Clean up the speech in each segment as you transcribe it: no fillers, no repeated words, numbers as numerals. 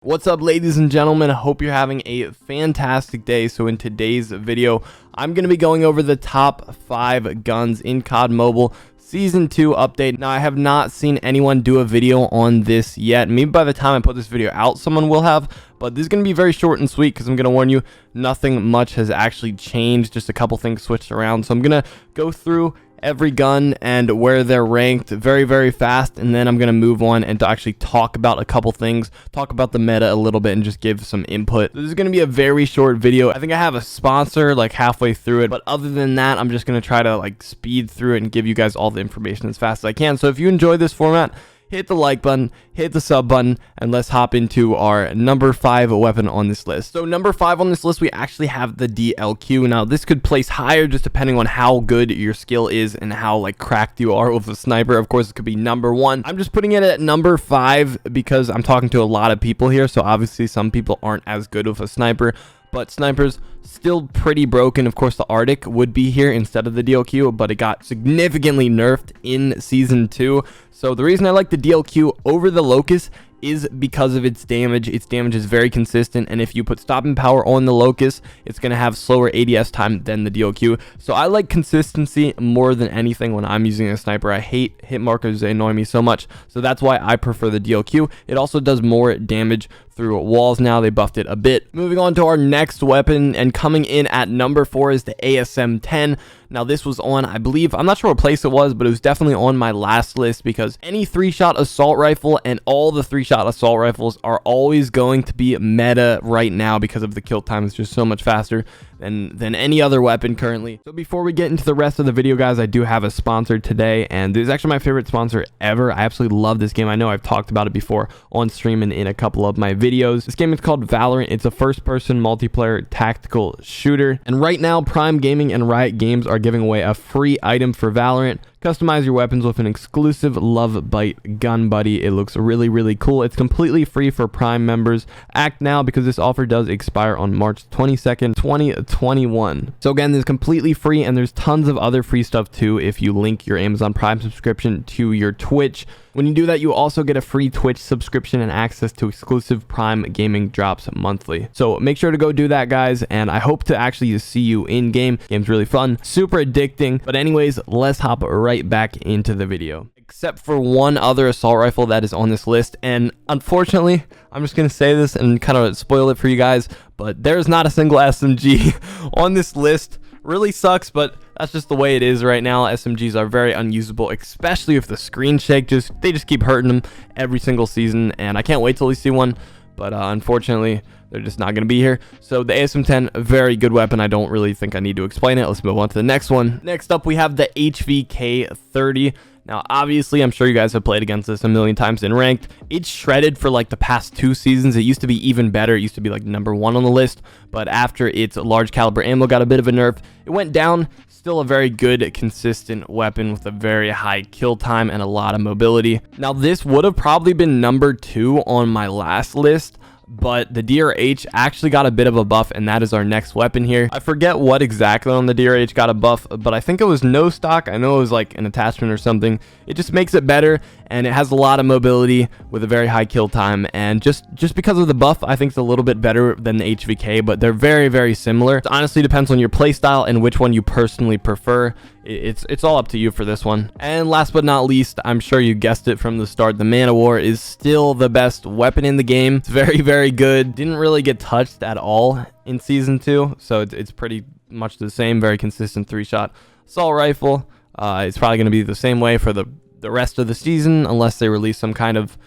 What's up, ladies and gentlemen? I hope you're having a fantastic day. So in today's video, I'm going to be going over the top 5 guns in COD Mobile Season 2 update. Now, I have not seen anyone do a video on this yet. Maybe by the time I put this video out, someone will have, but this is going to be very short and sweet because I'm going to warn you, nothing much has actually changed. Just a couple things switched around. So I'm going to go through every gun and where they're ranked very fast, and then I'm going to move on and to actually talk about a couple things, talk about the meta a little bit, and just give some input. This is going to be a very short video. I think I have a sponsor like halfway through it, but other than that, I'm just going to try to like speed through it and give you guys all the information as fast as I can. So if you enjoy this format, hit the like button, hit the sub button, and let's hop into our number 5 weapon on this list. So number 5 on this list, we actually have the DLQ. Now, this could place higher just depending on how good your skill is and how like cracked you are with a sniper. Of course, it could be number 1. I'm just putting it at number 5 because I'm talking to a lot of people here. So obviously some people aren't as good with a sniper, but snipers still pretty broken. Of course, the Arctic would be here instead of the DLQ, but it got significantly nerfed in Season 2. So the reason I like the DLQ over the Locust is because of its damage. Its damage is very consistent, and if you put stopping power on the Locust, it's going to have slower ADS time than the DLQ. So I like consistency more than anything when I'm using a sniper. I hate hit markers, they annoy me so much, so that's why I prefer the DLQ. It also does more damage through walls now. They buffed it a bit. Moving on to our next weapon, and coming in at number 4 is the ASM-10. Now, this was on, I believe, I'm not sure what place it was, but it was definitely on my last list because any 3-shot assault rifle and all the 3-shot assault rifles are always going to be meta right now because of the kill time. It's just so much faster than any other weapon currently. So before we get into the rest of the video, guys, I do have a sponsor today, and this is actually my favorite sponsor ever. I absolutely love this game. I know I've talked about it before on stream and in a couple of my videos. This game is called Valorant. It's a first-person multiplayer tactical shooter, and right now Prime Gaming and Riot Games are giving away a free item for Valorant. Customize your weapons with an exclusive Love Bite gun buddy. It looks really cool. It's completely free for Prime members. Act now because this offer does expire on March 22nd, 2021. So again, this is completely free, and there's tons of other free stuff too if you link your Amazon Prime subscription to your Twitch. When you do that, you also get a free Twitch subscription and access to exclusive Prime gaming drops monthly. So make sure to go do that, guys, and I hope to actually see you in game. Game's really fun, super addicting. But anyways, let's hop right back into the video. Except for one other assault rifle that is on this list, and unfortunately, I'm just gonna say this and kind of spoil it for you guys, but there's not a single SMG on this list. Really sucks, but that's just the way it is right now. SMGs are very unusable, especially if the screen shake. They just keep hurting them every single season, and I can't wait till we see one, but unfortunately they're just not going to be here. So the ASM-10, a very good weapon. I don't really think I need to explain it. Let's move on to the next one. Next up, we have the HVK-30. Now, obviously, I'm sure you guys have played against this a million times in ranked. It's shredded for like the past 2 seasons. It used to be even better. It used to be like number 1 on the list, but after its large caliber ammo got a bit of a nerf, it went down. Still a very good, consistent weapon with a very high kill time and a lot of mobility. Now, this would have probably been number 2 on my last list, but the DRH actually got a bit of a buff, and that is our next weapon here. I forget what exactly on the DRH got a buff, but I think it was no stock. I know it was like an attachment or something. It just makes it better, and it has a lot of mobility with a very high kill time, and just because of the buff, I think it's a little bit better than the HVK, but they're very similar. It honestly depends on your playstyle and which one you personally prefer. It's all up to you for this one. And last but not least, I'm sure you guessed it from the start, the Man of War is still the best weapon in the game. It's very good. Didn't really get touched at all in Season 2, so it's pretty much the same. Very consistent 3-shot assault rifle. It's probably going to be the same way for the rest of the season unless they release some kind of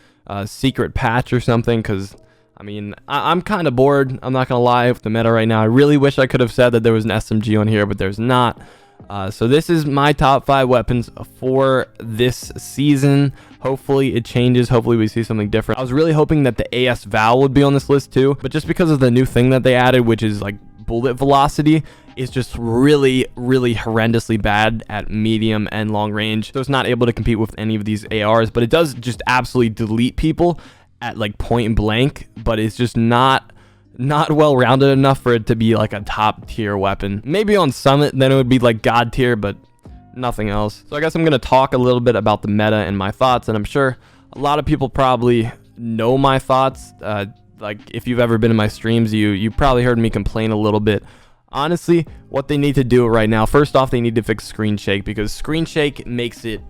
secret patch or something, because I mean, I'm kind of bored. I'm not going to lie with the meta right now. I really wish I could have said that there was an SMG on here, but there's not. So this is my top 5 weapons for this season. Hopefully it changes. Hopefully we see something different. I was really hoping that the AS Val would be on this list too, but just because of the new thing that they added, which is like bullet velocity, is just really horrendously bad at medium and long range. So it's not able to compete with any of these ARs, but it does just absolutely delete people at like point blank, but it's just not well rounded enough for it to be like a top tier weapon. Maybe on Summit then it would be like god tier, but nothing else. So I guess I'm gonna talk a little bit about the meta and my thoughts, and I'm sure a lot of people probably know my thoughts. like if you've ever been in my streams, you probably heard me complain a little bit. Honestly, what they need to do right now, first off, they need to fix screen shake, because screen shake makes it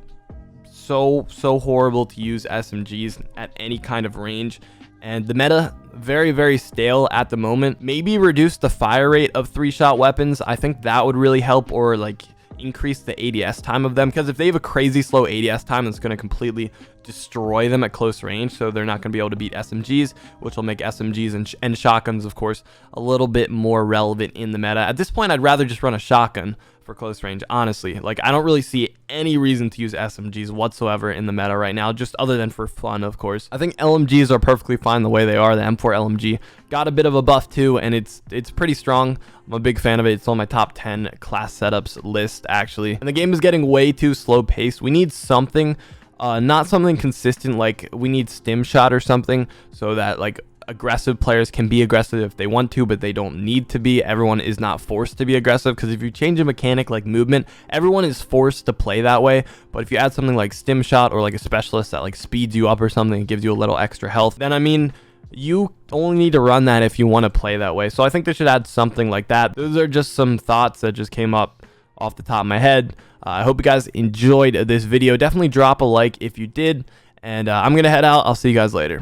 so horrible to use SMGs at any kind of range. And the meta, very stale at the moment. Maybe reduce the fire rate of 3-shot weapons. I think that would really help, or like increase the ADS time of them, because if they have a crazy slow ADS time, that's going to completely destroy them at close range, so they're not going to be able to beat SMGs, which will make SMGs and shotguns, of course, a little bit more relevant in the meta. At this point, I'd rather just run a shotgun for close range, honestly. Like, I don't really see any reason to use SMGs whatsoever in the meta right now, just other than for fun, of course. I think LMGs are perfectly fine the way they are. The M4 LMG got a bit of a buff too, and it's pretty strong. I'm a big fan of it. It's on my top 10 class setups list, actually. And the game is getting way too slow paced. We need something, not something consistent, like we need stim shot or something, so that like aggressive players can be aggressive if they want to, but they don't need to be. Everyone is not forced to be aggressive, because if you change a mechanic like movement, everyone is forced to play that way. But if you add something like stim shot, or like a specialist that like speeds you up or something and gives you a little extra health, then I mean, you only need to run that if you want to play that way. So I think they should add something like that. Those are just some thoughts that just came up off the top of my head. I hope you guys enjoyed this video. Definitely drop a like if you did, and I'm gonna head out. I'll see you guys later.